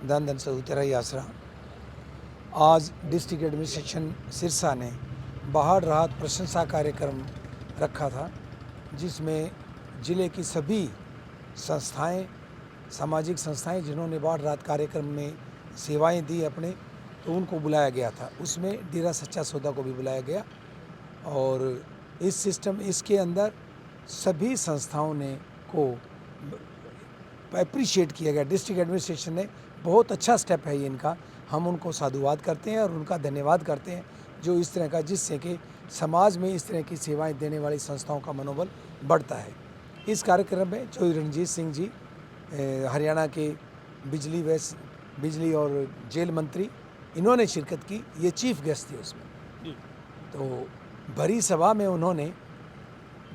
धन धन सऊतराई आसरा। आज डिस्ट्रिक्ट एडमिनिस्ट्रेशन सिरसा ने बाढ़ राहत प्रशंसा कार्यक्रम रखा था, जिसमें ज़िले की सभी संस्थाएं, सामाजिक संस्थाएं जिन्होंने बाढ़ राहत कार्यक्रम में सेवाएं दी अपने, तो उनको बुलाया गया था। उसमें डेरा सच्चा सौदा को भी बुलाया गया और इसके अंदर सभी संस्थाओं ने को अप्रिशिएट किया गया। डिस्ट्रिक्ट एडमिनिस्ट्रेशन ने बहुत अच्छा स्टेप है ये इनका, हम उनको साधुवाद करते हैं और उनका धन्यवाद करते हैं जो इस तरह का, जिससे कि समाज में इस तरह की सेवाएं देने वाली संस्थाओं का मनोबल बढ़ता है। इस कार्यक्रम में चौधरी रणजीत सिंह जी हरियाणा के बिजली और जेल मंत्री, इन्होंने शिरकत की, ये चीफ गेस्ट थे उसमें। तो भरी सभा में उन्होंने,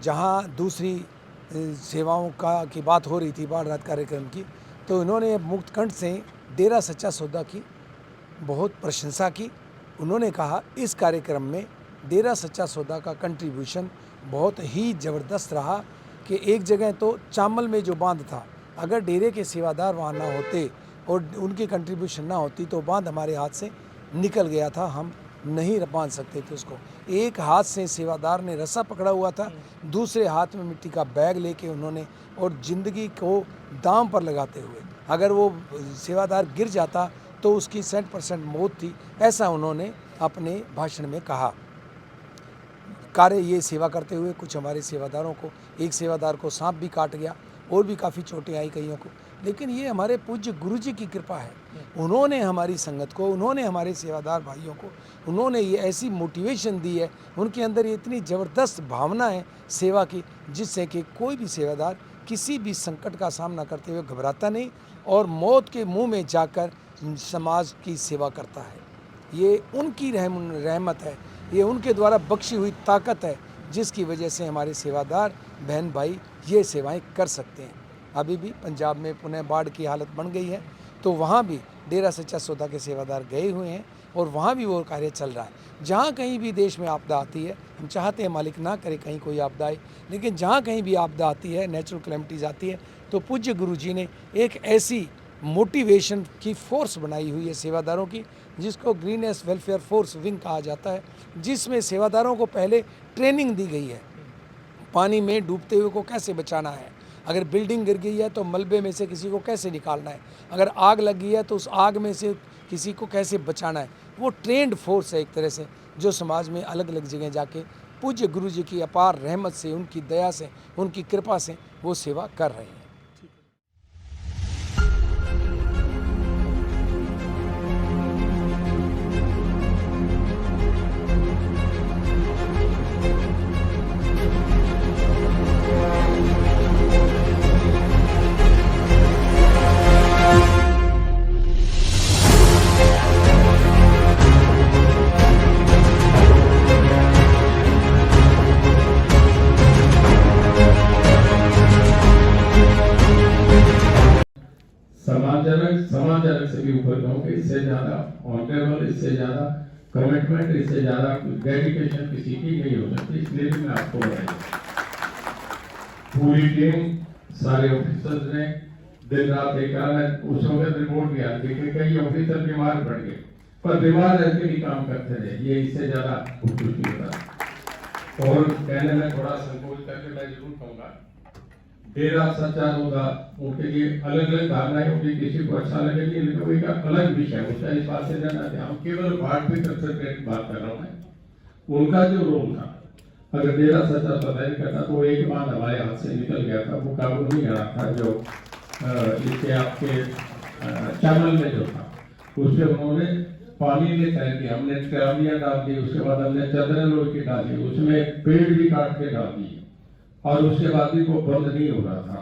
जहां दूसरी सेवाओं की बात हो रही थी बाढ़ राहत कार्यक्रम की, तो इन्होंने मुक्त कंठ से डेरा सच्चा सौदा की बहुत प्रशंसा की। उन्होंने कहा इस कार्यक्रम में डेरा सच्चा सौदा का कंट्रीब्यूशन बहुत ही ज़बरदस्त रहा कि एक जगह तो चामल में जो बांध था, अगर डेरे के सेवादार वहाँ ना होते और उनकी कंट्रीब्यूशन ना होती तो बांध हमारे हाथ से निकल गया था, हम नहीं बांध सकते थे उसको। एक हाथ से सेवादार ने रस्सा पकड़ा हुआ था, दूसरे हाथ में मिट्टी का बैग लेके उन्होंने, और ज़िंदगी को दांव पर लगाते हुए, अगर वो सेवादार गिर जाता तो उसकी 100% मौत थी, ऐसा उन्होंने अपने भाषण में कहा। ये सेवा करते हुए कुछ हमारे सेवादारों को, एक सेवादार को सांप भी काट गया और भी काफ़ी चोटें आई कईयों को, लेकिन ये हमारे पूज्य गुरुजी की कृपा है। उन्होंने हमारी संगत को, उन्होंने हमारे सेवादार भाइयों को, उन्होंने ये ऐसी मोटिवेशन दी है, उनके अंदर ये इतनी ज़बरदस्त भावना है सेवा की, जिससे कि कोई भी सेवादार किसी भी संकट का सामना करते हुए घबराता नहीं और मौत के मुंह में जाकर समाज की सेवा करता है। ये उनकी रहमत है, ये उनके द्वारा बख्शी हुई ताकत है, जिसकी वजह से हमारे सेवादार बहन भाई ये सेवाएं कर सकते हैं। अभी भी पंजाब में पुनः बाढ़ की हालत बन गई है, तो वहाँ भी डेरा सच्चा सौदा के सेवादार गए हुए हैं और वहाँ भी वो कार्य चल रहा है। जहाँ कहीं भी देश में आपदा आती है, हम चाहते हैं मालिक ना करे कहीं कोई आपदा आए, लेकिन जहाँ कहीं भी आपदा आती है, नेचुरल कैलेमिटीज़ आती है, तो पूज्य गुरु जी ने एक ऐसी मोटिवेशन की फोर्स बनाई हुई है सेवादारों की, जिसको ग्रीनेस वेलफेयर फोर्स विंग कहा जाता है, जिसमें सेवादारों को पहले ट्रेनिंग दी गई है, पानी में डूबते हुए को कैसे बचाना है, अगर बिल्डिंग गिर गई है तो मलबे में से किसी को कैसे निकालना है, अगर आग लग गई है तो उस आग में से किसी को कैसे बचाना है। वो ट्रेंड फोर्स है एक तरह से, जो समाज में अलग अलग जगह जाके पूज्य गुरु जी की अपार रहमत से, उनकी दया से, उनकी कृपा से वो सेवा कर रहे हैं। समाजजनक से भी ऊपर कहूँ कि इससे ज्यादा ऑनरेबल, इससे ज्यादा कमिटमेंट, इससे ज्यादा डेडिकेशन किसी की नहीं हो सकती। इसलिए मैं आपको बताइए, पूरी टीम, सारे ऑफिसर्स ने दिन रात एक उस वक्त रिपोर्ट भी आती है कि कई ऑफिसर बीमार पड़ गए, पर बीमार रह के भी काम करते रहे। ये इससे ज्यादा खुश नहीं होता। और कहने में थोड़ा संकोच करके मैं जरूर कहूँगा, डेरा सच्चा सौदा, उनके लिए अलग अलग धारणाएं होगी, किसी को अच्छा लगेगी, लेकिन वो एक अलग विषय होता है। इस बात से जानना चाहते हैं, केवल बाढ़ पे कंसंट्रेट बात कर रहा हूँ मैं। उनका जो रोल था, अगर डेरा सच्चा सौदा करता तो एक बार हमारे हाथ से निकल गया था, वो काबू नहीं आ रहा था। जो इसके आपके चावल में जो था, उससे उन्होंने पानी में तैर के, हमने ट्रालियां डाल दी, उसके बाद हमने चादरें लोग की डाली, उसमें पेड़ भी काट के डाल दिए, और उसके बाद भी वो बंद नहीं हो रहा था।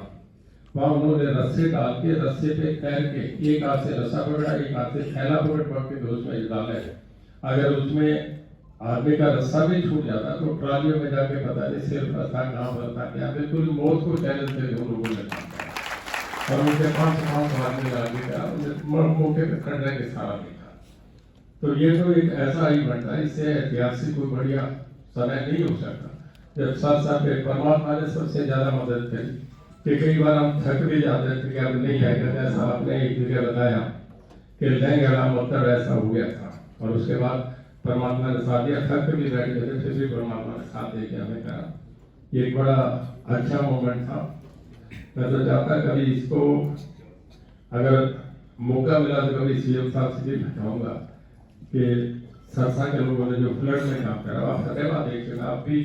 वहां उन्होंने रस्से डाल के, रस्से पे तैर के, एक हाथ से रस्सा पकड़ा, एक हाथ से थैला पकड़ के तो उसमें डाला है। अगर उसमें आदमी का रस्सा भी छूट जाता तो ट्रालियों में जाके पता नहीं सिर पर था, कहाँ पर था, क्या, बिल्कुल मौत को चैलेंज करके उन लोगों ने, और उनके 5 आदमी लगा मौके पे खड़ने के सारा देखा। तो ये तो एक ऐसा इवेंट था, इससे ऐतिहासिक कोई बढ़िया समय नहीं हो सकता। जब साथ साथ परमात्मा ने सबसे ज्यादा मदद करी कि कई बार हम थक भी जाते थे कि अब नहीं आएगा, जैसा आपने एक जगह बताया कि लेंगे राम उत्तर ऐसा हो गया था। और उसके बाद परमात्मा ने साथ दिया, थक भी बैठ गए थे, फिर भी परमात्मा ने साथ दे के हमें करा। ये एक बड़ा अच्छा मोमेंट था। मैं तो चाहता कभी इसको अगर मौका मिला तो कभी सीएम साहब से भी बताऊंगा कि सरसा के लोगों ने जो फ्लड में काम करा, आप फतेहाबाद देखिएगा, आप भी